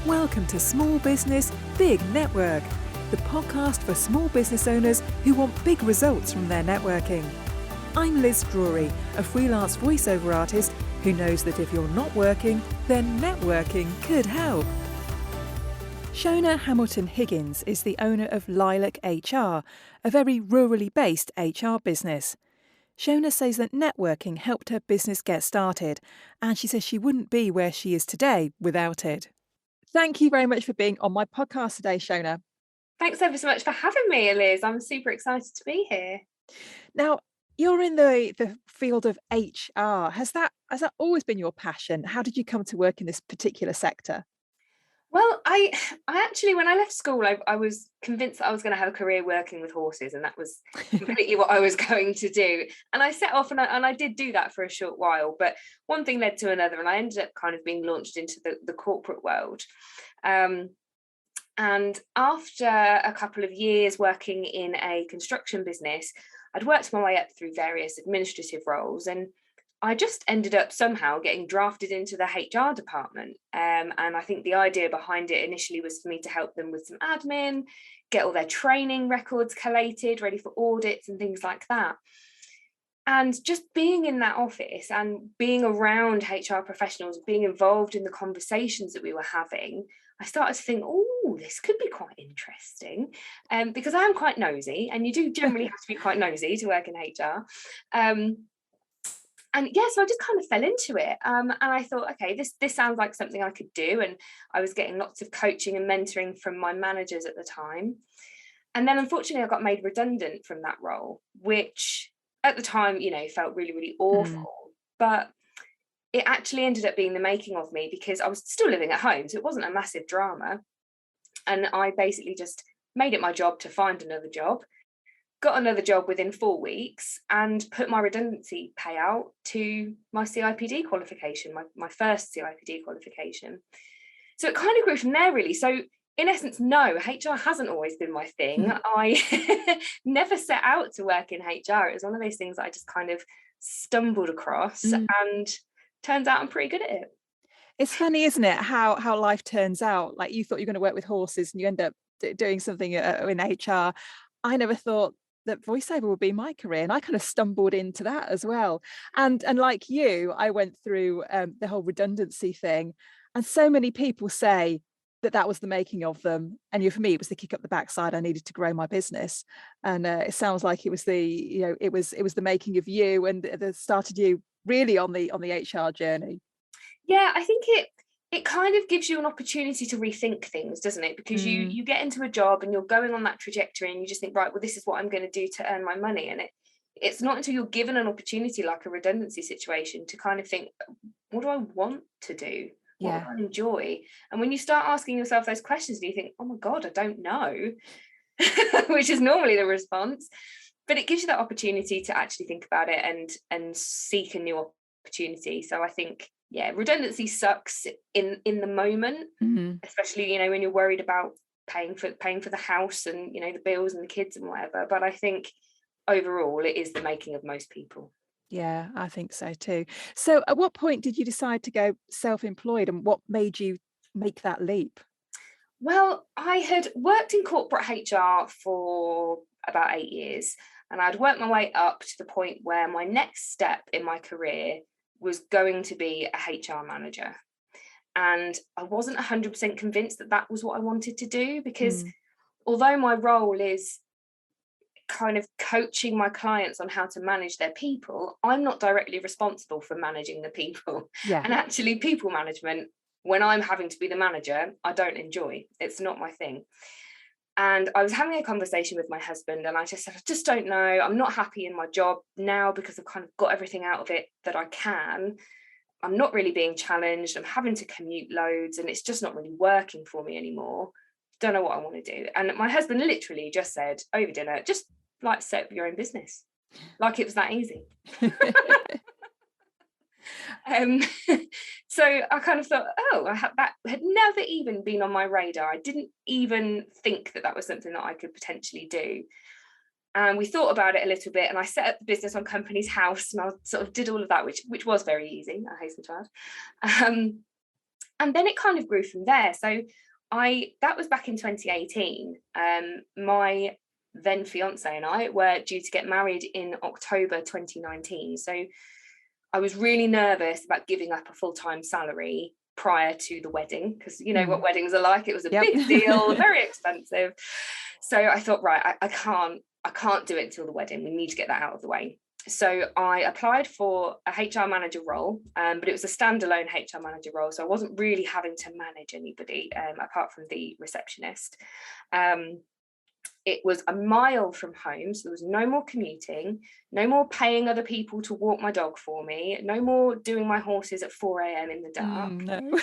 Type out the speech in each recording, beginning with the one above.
Welcome to Small Business, Big Network, the podcast for small business owners who want big results from their networking. I'm Liz Drury, a freelance voiceover artist who knows that if you're not working, then networking could help. Shona Hamilton-Higgins is the owner of Lilac HR, a very rurally based HR business. Shona says that networking helped her business get started, and she says she wouldn't be where she is today without it. Thank you very much for being on my podcast today, Shona. Thanks ever so much for having me, Liz. I'm super excited to be here. Now, you're in the field of HR. Has that always been your passion? How did you come to work in this particular sector? Well, I actually, when I left school, I was convinced that I was going to have a career working with horses, and that was completely what I was going to do. And I set off and I did do that for a short while, but one thing led to another, and I ended up kind of being launched into the corporate world. And after a couple of years working in a construction business, I'd worked my way up through various administrative roles, and I just ended up somehow getting drafted into the HR department. And I think the idea behind it initially was for me to help them with some admin, get all their training records collated, ready for audits and things like that. And just being in that office and being around HR professionals, being involved in the conversations that we were having, I started to think, oh, this could be quite interesting, because I am quite nosy, and you do generally have to be quite nosy to work in HR. And yeah, so I just kind of fell into it. And I thought, okay, this sounds like something I could do. And I was getting lots of coaching and mentoring from my managers at the time. And then unfortunately, I got made redundant from that role, which at the time, felt really, really awful. But it actually ended up being the making of me, because I was still living at home. So it wasn't a massive drama. And I basically just made it my job to find another job. Got another job within 4 weeks and put my redundancy payout to my CIPD qualification, my first CIPD qualification. So it kind of grew from there, really. So in essence, no, HR hasn't always been my thing. I never set out to work in HR. It was one of those things that I just kind of stumbled across, and turns out I'm pretty good at it. It's funny, isn't it, how life turns out. Like, you thought you were going to work with horses and you end up doing something in HR. I never thought that voiceover would be my career, and I kind of stumbled into that as well. And like you, I went through the whole redundancy thing, and so many people say that was the making of them. And for me, it was the kick up the backside. I needed to grow my business, and it sounds like it was it was the making of you, and that started you really on the HR journey. Yeah, I think it kind of gives you an opportunity to rethink things, doesn't it? Because you get into a job and you're going on that trajectory, and you just think, right, well, this is what I'm going to do to earn my money. And it's not until you're given an opportunity like a redundancy situation to kind of think, what do I want to do? What do I enjoy? And when you start asking yourself those questions, you think, oh my God, I don't know, which is normally the response. But it gives you that opportunity to actually think about it and seek a new opportunity. So I think, yeah, redundancy sucks in the moment, especially, when you're worried about paying for the house and, the bills and the kids and whatever. But I think overall it is the making of most people. Yeah, I think so too. So at what point did you decide to go self-employed, and what made you make that leap? Well, I had worked in corporate HR for about 8 years, and I'd worked my way up to the point where my next step in my career was going to be a HR manager. And I wasn't 100% convinced that was what I wanted to do, because although my role is kind of coaching my clients on how to manage their people, I'm not directly responsible for managing the people. Yeah. And actually, people management, when I'm having to be the manager, I don't enjoy. It's not my thing. And I was having a conversation with my husband, and I just said, I just don't know. I'm not happy in my job now because I've kind of got everything out of it that I can. I'm not really being challenged. I'm having to commute loads, and it's just not really working for me anymore. Don't know what I want to do. And my husband literally just said over dinner, just like set up your own business. Like it was that easy. So I kind of thought, that had never even been on my radar. I didn't even think that was something that I could potentially do. And we thought about it a little bit, and I set up the business on Company's House, and I sort of did all of that, which was very easy, I hasten to add. And then it kind of grew from there. So that was back in 2018. My then fiance and I were due to get married in October 2019. So I was really nervous about giving up a full-time salary prior to the wedding, because you know what weddings are like. It was a big deal, very expensive. So I thought, right, I can't do it until the wedding. We need to get that out of the way. So I applied for a HR manager role, but it was a standalone HR manager role. So I wasn't really having to manage anybody apart from the receptionist. It was a mile from home, so there was no more commuting, no more paying other people to walk my dog for me, no more doing my horses at 4 a.m. in the dark. No.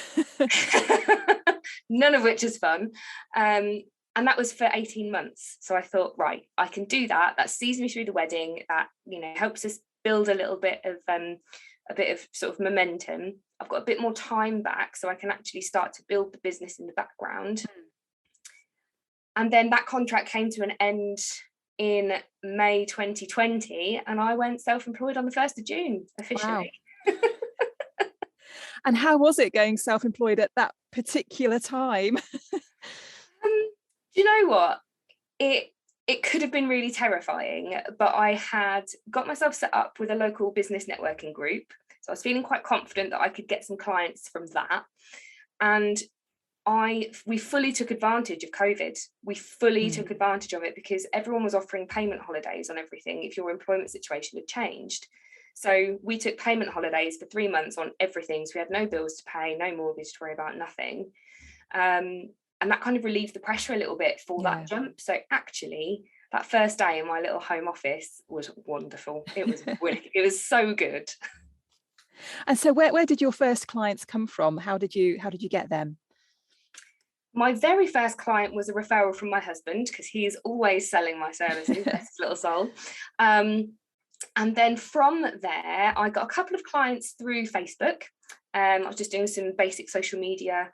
None of which is fun. And that was for 18 months. So I thought, right, I can do that. That sees me through the wedding. That, you know, helps us build a bit of sort of momentum. I've got a bit more time back, so I can actually start to build the business in the background. And then that contract came to an end in May 2020, and I went self-employed on the 1st of June officially. Wow. And how was it going self-employed at that particular time? Do you know what? It could have been really terrifying, but I had got myself set up with a local business networking group. So I was feeling quite confident that I could get some clients from that. And we fully took advantage of COVID. We fully took advantage of it because everyone was offering payment holidays on everything if your employment situation had changed. So we took payment holidays for 3 months on everything. So we had no bills to pay, no mortgage to worry about, nothing. And that kind of relieved the pressure a little bit for that jump. So actually, that first day in my little home office was wonderful. It was it was so good. And so where did your first clients come from? How did you get them? My very first client was a referral from my husband, because he is always selling my services, bless his little soul. And then from there, I got a couple of clients through Facebook. I was just doing some basic social media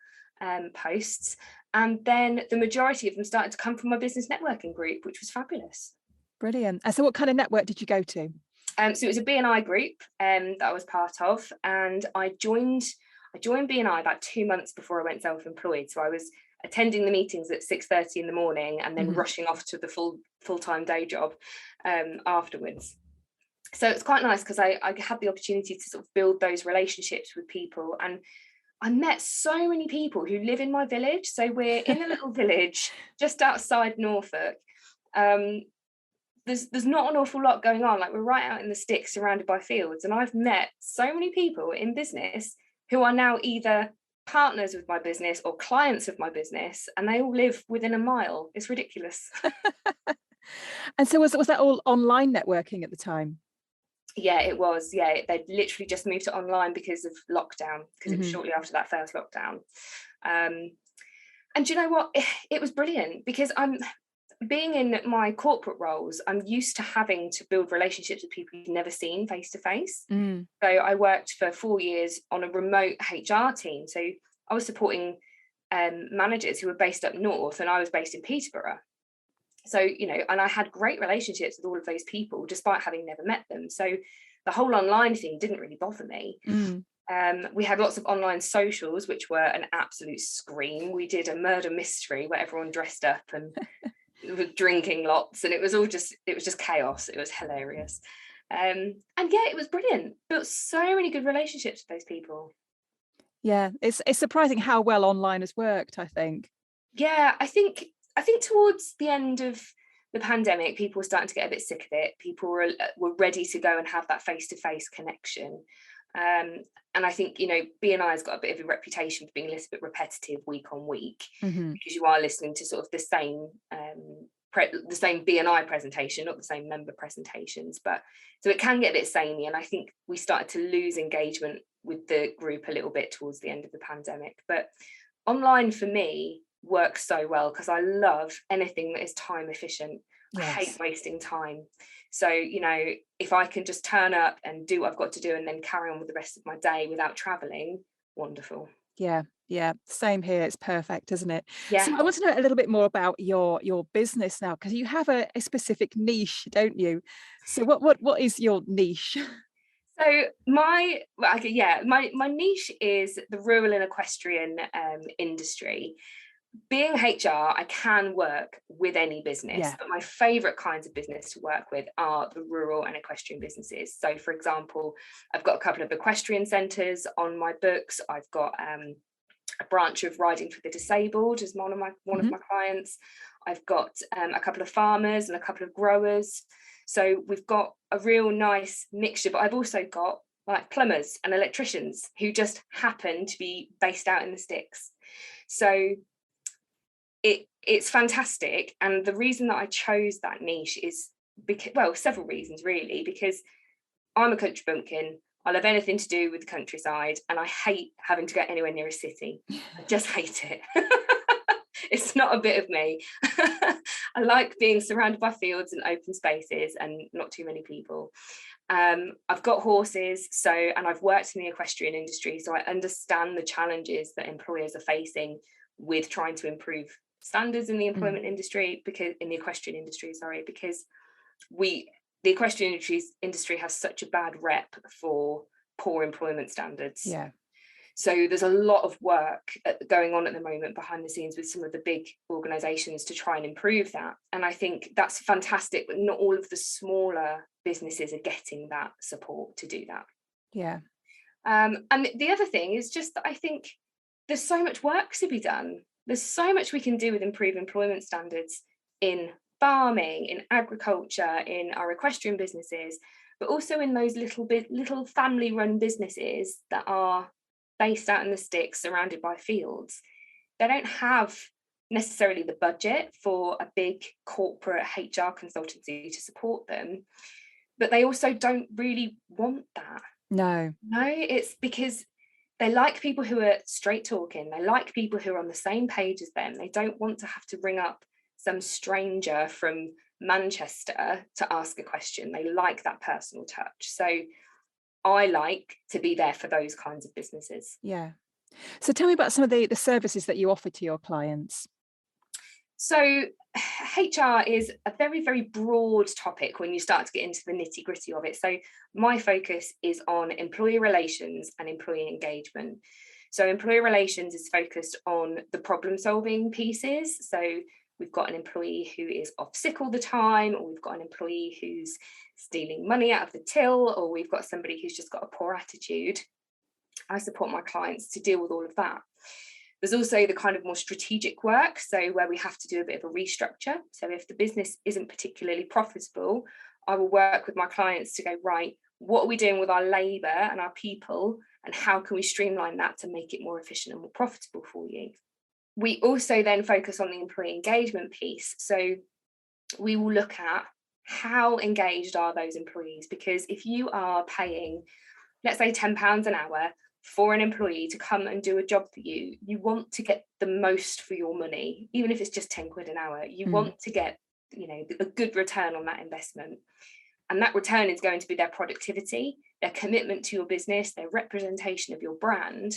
posts. And then the majority of them started to come from my business networking group, which was fabulous. Brilliant. And so what kind of network did you go to? So it was a B&I group that I was part of. And I joined B&I about 2 months before I went self-employed. So I was attending the meetings at 6:30 in the morning and then rushing off to the full-time day job afterwards. So it's quite nice because I had the opportunity to sort of build those relationships with people, and I met so many people who live in my village. So we're in a little village just outside Norfolk. There's not an awful lot going on. Like, we're right out in the sticks surrounded by fields, and I've met so many people in business who are now either partners with my business or clients of my business, and they all live within a mile. It's ridiculous. And so was that all online networking at the time? Yeah, it was. Yeah, they'd literally just moved to online because of lockdown, because it was shortly after that first lockdown. And do you know what? It was brilliant, because being in my corporate roles, I'm used to having to build relationships with people you've never seen face to face. So I worked for 4 years on a remote HR team. So I was supporting managers who were based up north, and I was based in Peterborough. So, you know, and I had great relationships with all of those people, despite having never met them. So the whole online thing didn't really bother me. We had lots of online socials, which were an absolute scream. We did a murder mystery where everyone dressed up and were drinking lots, and it was just chaos. It was hilarious. And yeah, it was brilliant. Built so many good relationships with those people. Yeah, it's surprising how well online has worked, I think. Yeah, I think towards the end of the pandemic, people were starting to get a bit sick of it. People were ready to go and have that face-to-face connection. And I think, you know, B&I has got a bit of a reputation for being a little bit repetitive week on week, because you are listening to sort of the same B&I presentation, not the same member presentations. But so it can get a bit samey, and I think we started to lose engagement with the group a little bit towards the end of the pandemic. But online for me works so well, because I love anything that is time efficient. Yes. I hate wasting time. So, you know, if I can just turn up and do what I've got to do and then carry on with the rest of my day without traveling, wonderful. Yeah, same here. It's perfect, isn't it? Yeah. So I want to know a little bit more about your business now, because you have a specific niche, don't you? So what is your niche? So my niche is the rural and equestrian industry. Being HR, I can work with any business, but my favourite kinds of business to work with are the rural and equestrian businesses. So, for example, I've got a couple of equestrian centres on my books. I've got a branch of riding for the disabled as one of my clients. I've got a couple of farmers and a couple of growers. So we've got a real nice mixture, but I've also got like plumbers and electricians who just happen to be based out in the sticks. So it's fantastic. And the reason that I chose that niche is because, well, several reasons really, because I'm a country bumpkin. I love anything to do with the countryside, and I hate having to go anywhere near a city. I just hate it. It's not a bit of me. I like being surrounded by fields and open spaces and not too many people. I've got horses, and I've worked in the equestrian industry, so I understand the challenges that employers are facing with trying to improve standards in the employment industry, because the equestrian industry, because the equestrian industry has such a bad rep for poor employment standards. Yeah. So there's a lot of work going on at the moment behind the scenes with some of the big organisations to try and improve that. And I think that's fantastic, but not all of the smaller businesses are getting that support to do that. Yeah. And the other thing is just that I think there's so much work to be done. There's so much we can do with improved employment standards in farming, in agriculture, in our equestrian businesses, but also in those little family-run businesses that are based out in the sticks, surrounded by fields. They don't have necessarily the budget for a big corporate HR consultancy to support them, but they also don't really want that. No, it's because they like people who are straight talking. They like people who are on the same page as them. They don't want to have to ring up some stranger from Manchester to ask a question. They like that personal touch. So I like to be there for those kinds of businesses. Yeah. So tell me about some of the services that you offer to your clients. So HR is a very, very broad topic when you start to get into the nitty gritty of it. So my focus is on employee relations and employee engagement. So employee relations is focused on the problem solving pieces. So we've got an employee who is off sick all the time, or we've got an employee who's stealing money out of the till, or we've got somebody who's just got a poor attitude. I support my clients to deal with all of that. There's also the kind of more strategic work, so where we have to do a bit of a restructure. So if the business isn't particularly profitable, I will work with my clients to go, right, what are we doing with our labour and our people, and how can we streamline that to make it more efficient and more profitable for you? We also then focus on the employee engagement piece. So we will look at how engaged are those employees, because if you are paying, let's say £10 an hour for an employee to come and do a job for you, you want to get the most for your money, even if it's just 10 quid an hour. You want to get, a good return on that investment. And that return is going to be their productivity, their commitment to your business, their representation of your brand.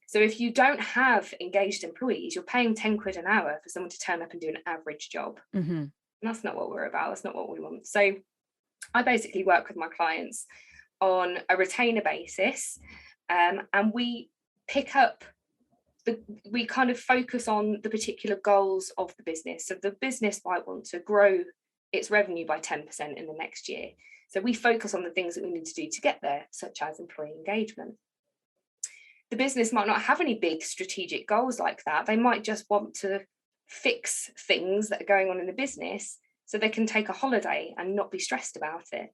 So if you don't have engaged employees, you're paying 10 quid an hour for someone to turn up and do an average job. And that's not what we're about. That's not what we want. So I basically work with my clients on a retainer basis, and we pick up we kind of focus on the particular goals of the business. So the business might want to grow its revenue by 10% in the next year. So we focus on the things that we need to do to get there, such as employee engagement. The business might not have any big strategic goals like that. They might just want to fix things that are going on in the business so they can take a holiday and not be stressed about it.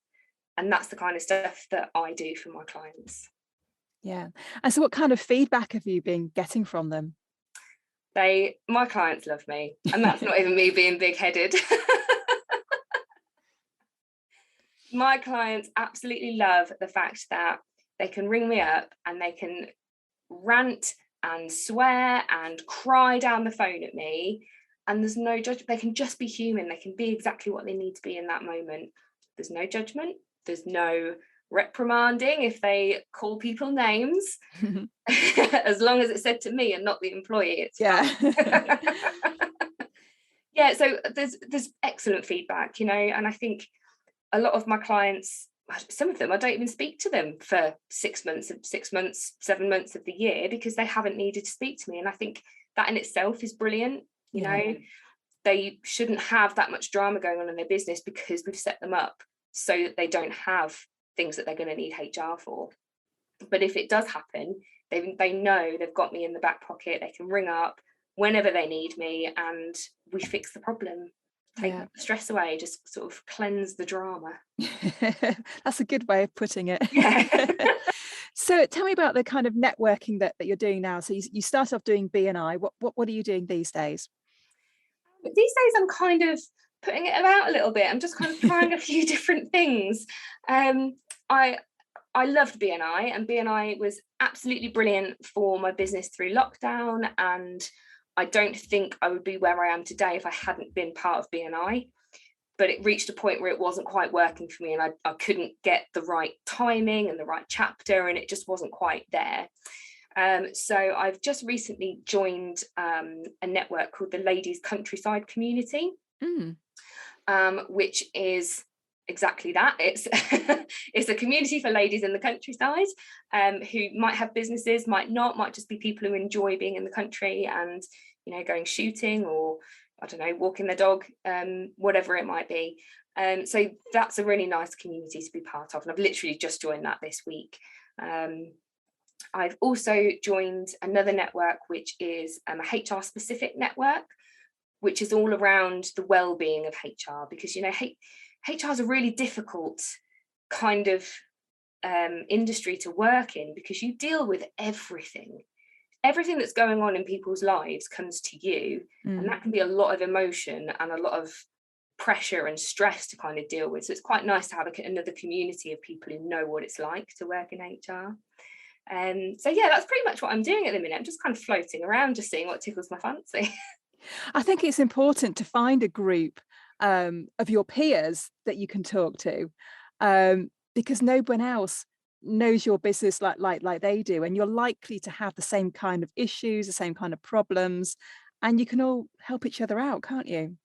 And that's the kind of stuff that I do for my clients. Yeah. And so what kind of feedback have you been getting from them? My clients love me, and that's not even me being big-headed. My clients absolutely love the fact that they can ring me up and they can rant and swear and cry down the phone at me, and there's no judgment. They can just be human. They can be exactly what they need to be in that moment. There's no judgment. There's no reprimanding if they call people names. As long as it's said to me and not the employee, it's fine. Yeah, so there's excellent feedback, and I think a lot of my clients some of them, I don't even speak to them for 6 months, 7 months of the year, because they haven't needed to speak to me. And I think that in itself is brilliant. You know, they shouldn't have that much drama going on in their business, because we've set them up so that they don't have things that they're going to need HR for. But if it does happen, they know they've got me in the back pocket. They can ring up whenever they need me, and we fix the problem. Take the stress away, just sort of cleanse the drama. That's a good way of putting it. Yeah. So tell me about the kind of networking that you're doing now. So you started off doing BNI. What are you doing these days? These days I'm kind of putting it about a little bit. I'm just kind of trying a few different things. I loved BNI, and BNI was absolutely brilliant for my business through lockdown, and I don't think I would be where I am today if I hadn't been part of BNI. But it reached a point where it wasn't quite working for me, and I couldn't get the right timing and the right chapter, and it just wasn't quite there. So I've just recently joined a network called the Ladies Countryside Community, which is exactly that. It's a community for ladies in the countryside, who might have businesses, might not, might just be people who enjoy being in the country and, you know, going shooting, or I don't know, walking their dog, whatever it might be. So that's a really nice community to be part of, and I've literally just joined that this week. I've also joined another network, which is a HR specific network, which is all around the well-being of HR, because, you know, HR is a really difficult kind of industry to work in, because you deal with everything that's going on in people's lives comes to you, and that can be a lot of emotion and a lot of pressure and stress to kind of deal with. So it's quite nice to have another community of people who know what it's like to work in HR. So yeah, that's pretty much what I'm doing at the minute. I'm just kind of floating around, just seeing what tickles my fancy. I think it's important to find a group of your peers that you can talk to, because no one else knows your business like they do, and you're likely to have the same kind of issues, the same kind of problems, and you can all help each other out, can't you?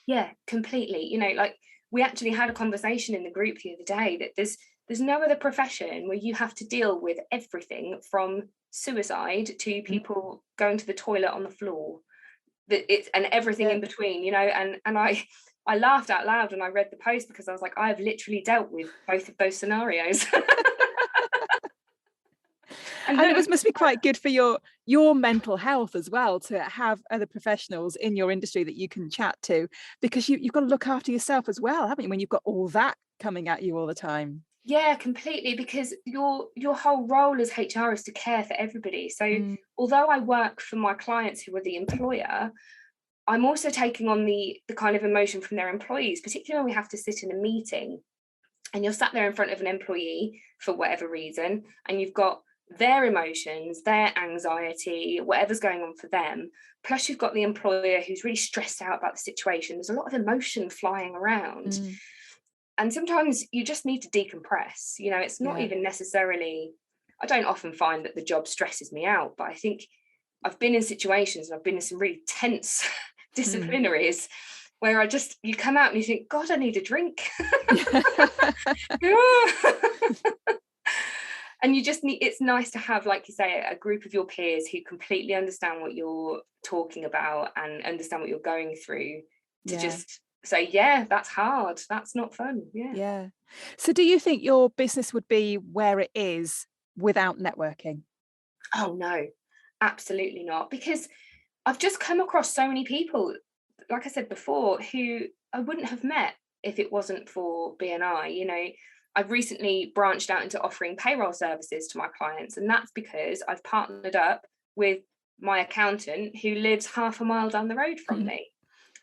Yeah, completely. You know, like, we actually had a conversation in the group the other day that there's no other profession where you have to deal with everything from suicide to people going to the toilet on the floor, and everything in between, you know. And I laughed out loud when I read the post, because I was like, I have literally dealt with both of those scenarios. And it must be quite good for your mental health as well, to have other professionals in your industry that you can chat to, because you've got to look after yourself as well, haven't you, when you've got all that coming at you all the time? Yeah, completely, because your whole role as HR is to care for everybody. So although I work for my clients who are the employer, I'm also taking on the kind of emotion from their employees, particularly when we have to sit in a meeting and you're sat there in front of an employee for whatever reason, and you've got their emotions, their anxiety, whatever's going on for them, plus you've got the employer who's really stressed out about the situation. There's a lot of emotion flying around. And sometimes you just need to decompress. You know, it's not even necessarily, I don't often find that the job stresses me out, but I think I've been in situations, and I've been in some really tense disciplinaries where you come out and you think, God, I need a drink. And you just need, it's nice to have, like you say, a group of your peers who completely understand what you're talking about and understand what you're going through, to just say, yeah, that's hard, that's not fun. Yeah. So do you think your business would be where it is without networking? Oh no, absolutely not, because I've just come across so many people, like I said before, who I wouldn't have met if it wasn't for BNI. You know, I've recently branched out into offering payroll services to my clients, and that's because I've partnered up with my accountant who lives half a mile down the road from me.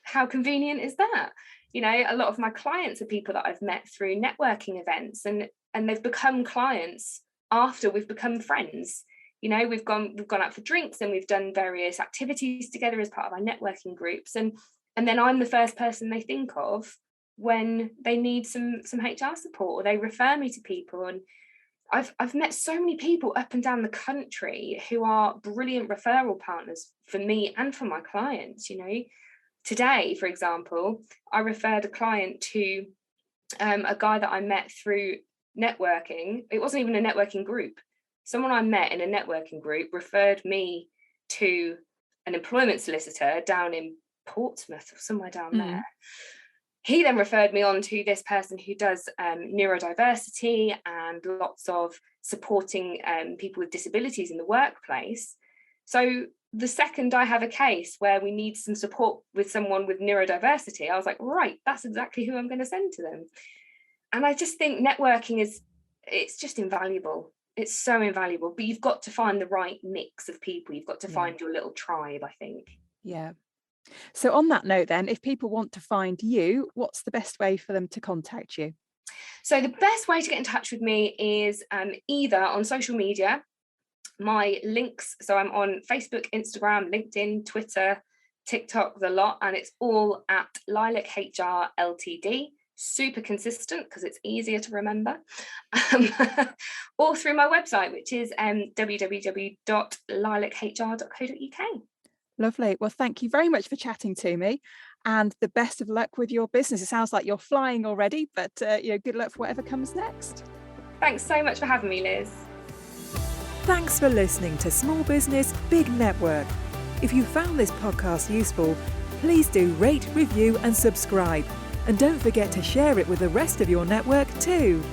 How convenient is that? You know, a lot of my clients are people that I've met through networking events, and they've become clients after we've become friends. You know, we've gone out for drinks, and we've done various activities together as part of our networking groups, and then I'm the first person they think of when they need some HR support, or they refer me to people. And I've met so many people up and down the country who are brilliant referral partners for me and for my clients. You know, today, for example, I referred a client to a guy that I met through networking. It wasn't even a networking group. Someone I met in a networking group referred me to an employment solicitor down in Portsmouth or somewhere down there. He then referred me on to this person who does neurodiversity and lots of supporting people with disabilities in the workplace. So the second I have a case where we need some support with someone with neurodiversity, I was like, right, that's exactly who I'm going to send to them. And I just think networking it's just invaluable. It's so invaluable, but you've got to find the right mix of people. You've got to find your little tribe, I think. Yeah. So on that note then, if people want to find you, what's the best way for them to contact you? So the best way to get in touch with me is either on social media. My links, so I'm on Facebook, Instagram, LinkedIn, Twitter, TikTok, the lot, and it's all at Lilac HR Ltd. Super consistent because it's easier to remember. Or through my website, which is www.lilachr.co.uk. Lovely. Well, thank you very much for chatting to me, and the best of luck with your business. It sounds like you're flying already, but good luck for whatever comes next. Thanks so much for having me, Liz. Thanks for listening to Small Business Big Network. If you found this podcast useful, please do rate, review and subscribe. And don't forget to share it with the rest of your network too.